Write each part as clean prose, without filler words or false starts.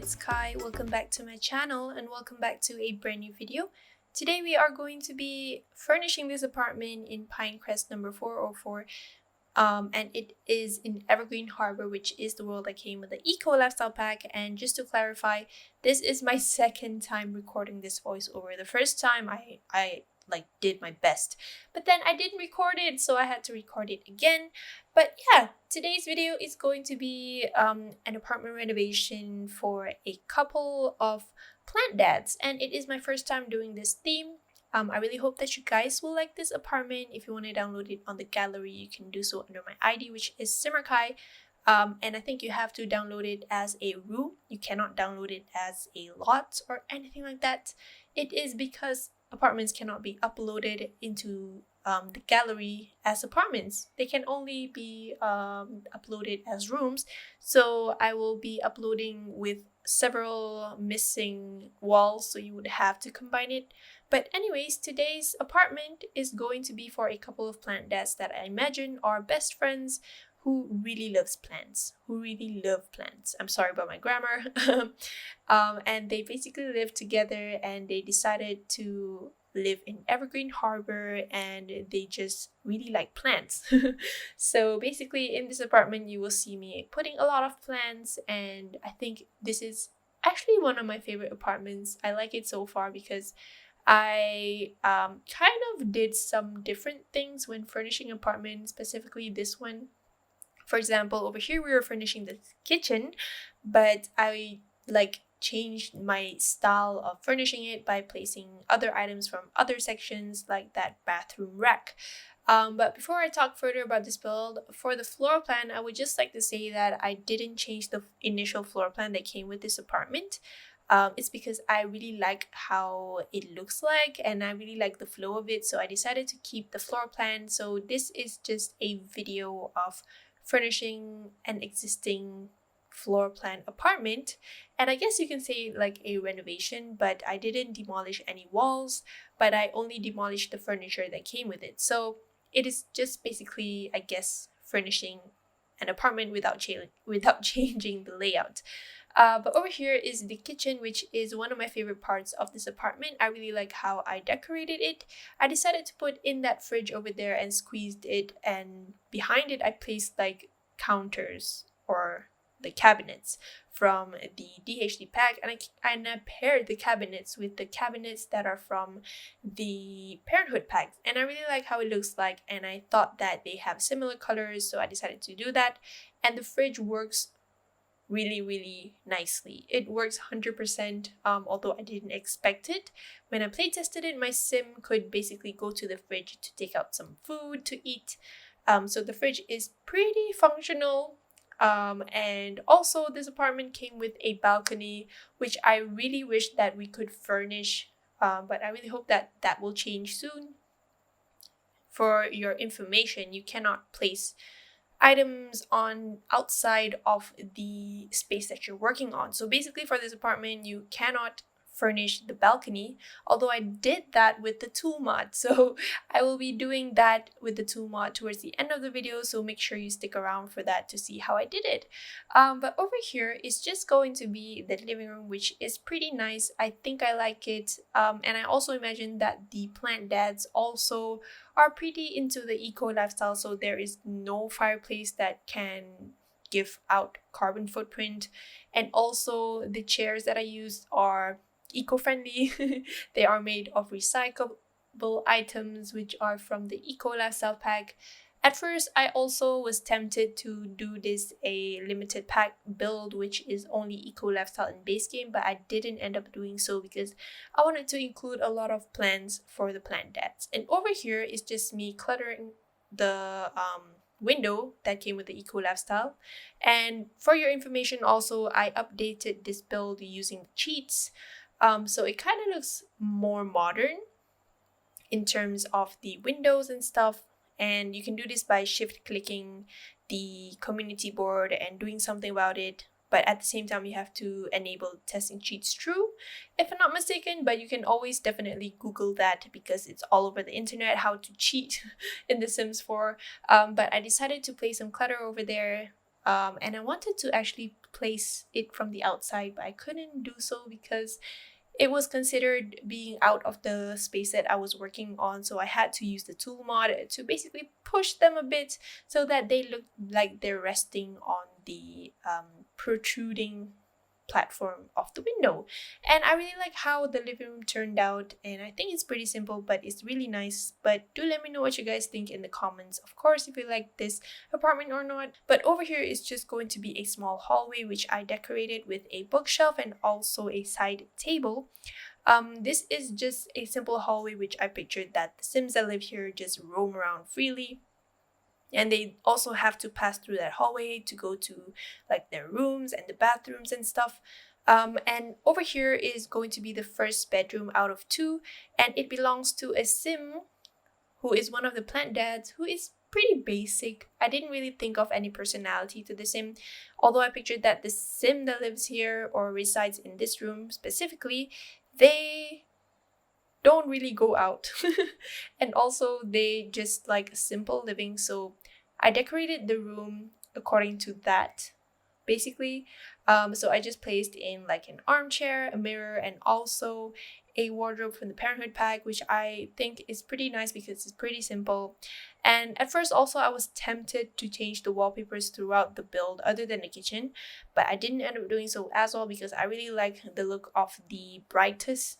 it's Kai. Welcome back to my channel and welcome back to a brand new video. Today we are going to be furnishing this apartment in Pinecrest number 404 and it is in Evergreen Harbor, which is the world that came with the Eco Lifestyle Pack. And just to clarify, this is my second time recording this voiceover. The first time I did my best, but then I didn't record it, so I had to record it again. But yeah, today's video is going to be an apartment renovation for a couple of plant dads, and it is my first time doing this theme. I really hope that you guys will like this apartment. If you want to download it on the gallery, you can do so under my ID, which is simmerkhai. And I think you have to download it as a room. You cannot download it as a lot or anything like that. It is because apartments cannot be uploaded into the gallery as apartments. They can only be uploaded as rooms. So I will be uploading with several missing walls, so you would have to combine it. But anyways, today's apartment is going to be for a couple of plant dads that I imagine are best friends who really loves plants, I'm sorry about my grammar. And they basically live together and they decided to live in Evergreen Harbor and they just really like plants. So basically in this apartment you will see me putting a lot of plants, and I think this is actually one of my favorite apartments. I like it so far because I kind of did some different things when furnishing apartments, specifically this one. For example, over here we were furnishing the kitchen, but I changed my style of furnishing it by placing other items from other sections, like that bathroom rack. But before I talk further about this build, for the floor plan, I would just like to say that I didn't change the initial floor plan that came with this apartment. It's because I really like how it looks like and I really like the flow of it, so I decided to keep the floor plan. So this is just a video of furnishing an existing floor plan apartment, and I guess you can say like a renovation, but I didn't demolish any walls, but I only demolished the furniture that came with it. So it is just basically, I guess, furnishing an apartment without changing the layout. But over here is the kitchen, which is one of my favorite parts of this apartment. I really like how I decorated it. I decided to put in that fridge over there and squeezed it, and behind it I placed like counters or the cabinets from the DHD pack, and I paired the cabinets with the cabinets that are from the Parenthood pack, and I really like how it looks like, and I thought that they have similar colors, so I decided to do that. And the fridge works really nicely. It works 100%, although I didn't expect it. When I play tested it, my sim could basically go to the fridge to take out some food to eat. So the fridge is pretty functional. And also this apartment came with a balcony, which I really wish that we could furnish, but I really hope that that will change soon. For your information, you cannot place items on outside of the space that you're working on. So basically for this apartment, you cannot furnish the balcony, although I did that with the tool mod. So I will be doing that with the tool mod towards the end of the video, so make sure you stick around for that to see how I did it. But over here is just going to be the living room, which is pretty nice. I think I like it, and I also imagine that the plant dads also are pretty into the eco lifestyle, so there is no fireplace that can give out carbon footprint. And also the chairs that I used are eco-friendly. They are made of recyclable items, which are from the Eco Lifestyle Pack. At first, I also was tempted to do this a limited pack build, which is only Eco Lifestyle and base game, but I didn't end up doing so because I wanted to include a lot of plants for the plant dads. And over here is just me cluttering the window that came with the Eco Lifestyle. And for your information also, I updated this build using the cheats. So it kind of looks more modern in terms of the windows and stuff. And you can do this by shift clicking the community board and doing something about it. But at the same time, you have to enable testing cheats true, if I'm not mistaken. But you can always definitely Google that because it's all over the internet, how to cheat in The Sims 4. But I decided to place some clutter over there. And I wanted to actually place it from the outside, but I couldn't do so because it was considered being out of the space that I was working on, so I had to use the tool mod to basically push them a bit so that they look like they're resting on the protruding platform of the window. And I really like how the living room turned out, and I think it's pretty simple, but it's really nice. But do let me know what you guys think in the comments, of course, if you like this apartment or not. But over here is just going to be a small hallway which I decorated with a bookshelf and also a side table. This is just a simple hallway which I pictured that the Sims that live here just roam around freely, and they also have to pass through that hallway to go to like their rooms and the bathrooms and stuff. And over here is going to be the first bedroom out of 2, and it belongs to a Sim who is one of the plant dads, who is pretty basic. I didn't really think of any personality to the Sim, although I pictured that the Sim that lives here or resides in this room specifically, they don't really go out and also they just like simple living. So I decorated the room according to that, basically. So I just placed in like an armchair, a mirror, and also a wardrobe from the Parenthood pack, which I think is pretty nice because it's pretty simple. And at first also I was tempted to change the wallpapers throughout the build other than the kitchen, but I didn't end up doing so as well because I really like the look of the brightness,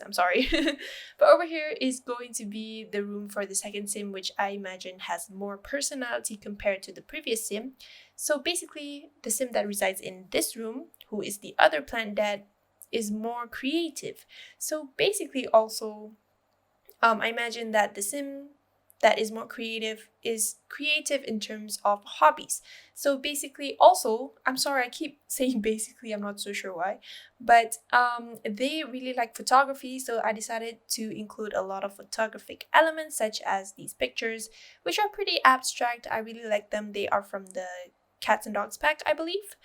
I'm sorry. But over here is going to be the room for the second Sim, which I imagine has more personality compared to the previous Sim. So basically the Sim that resides in this room, who is the other plant dad, is more creative. So basically also I imagine that the Sim that is more creative is creative in terms of hobbies. So basically also, I'm sorry I keep saying basically, I'm not so sure why, but they really like photography, so I decided to include a lot of photographic elements such as these pictures, which are pretty abstract. I really like them. They are from the Cats and Dogs pack, I believe.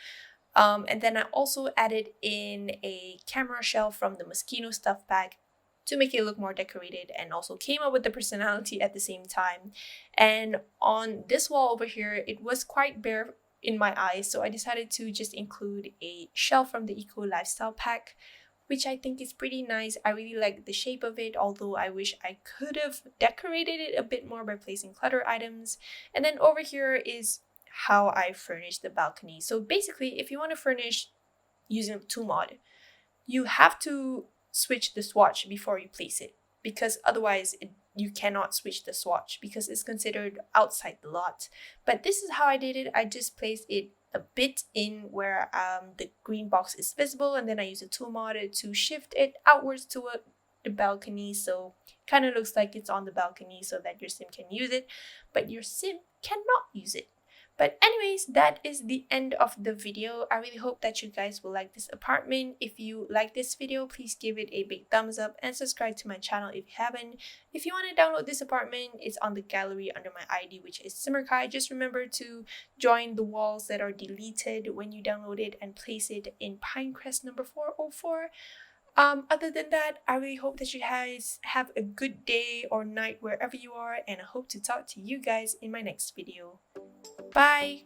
And then I also added in a camera shell from the Moschino stuff pack to make it look more decorated, and also came up with the personality at the same time. And on this wall over here, it was quite bare in my eyes, so I decided to just include a shelf from the Eco Lifestyle pack, which I think is pretty nice. I really like the shape of it, although I wish I could have decorated it a bit more by placing clutter items. And then over here is how I furnished the balcony. So basically, if you want to furnish using a tool mod, you have to switch the swatch before you place it, because otherwise you cannot switch the swatch because it's considered outside the lot. But this is how I did it. I just placed it a bit in where the green box is visible, and then I use a tool mod to shift it outwards toward the balcony, so kind of looks like it's on the balcony so that your Sim can use it, but your Sim cannot use it. But anyways, that is the end of the video. I really hope that you guys will like this apartment. If you like this video, please give it a big thumbs up and subscribe to my channel if you haven't. If you want to download this apartment, it's on the gallery under my ID, which is simmerkhai. Just remember to join the walls that are deleted when you download it and place it in Pinecrest number 404. Other than that, I really hope that you guys have a good day or night wherever you are, and I hope to talk to you guys in my next video. Bye!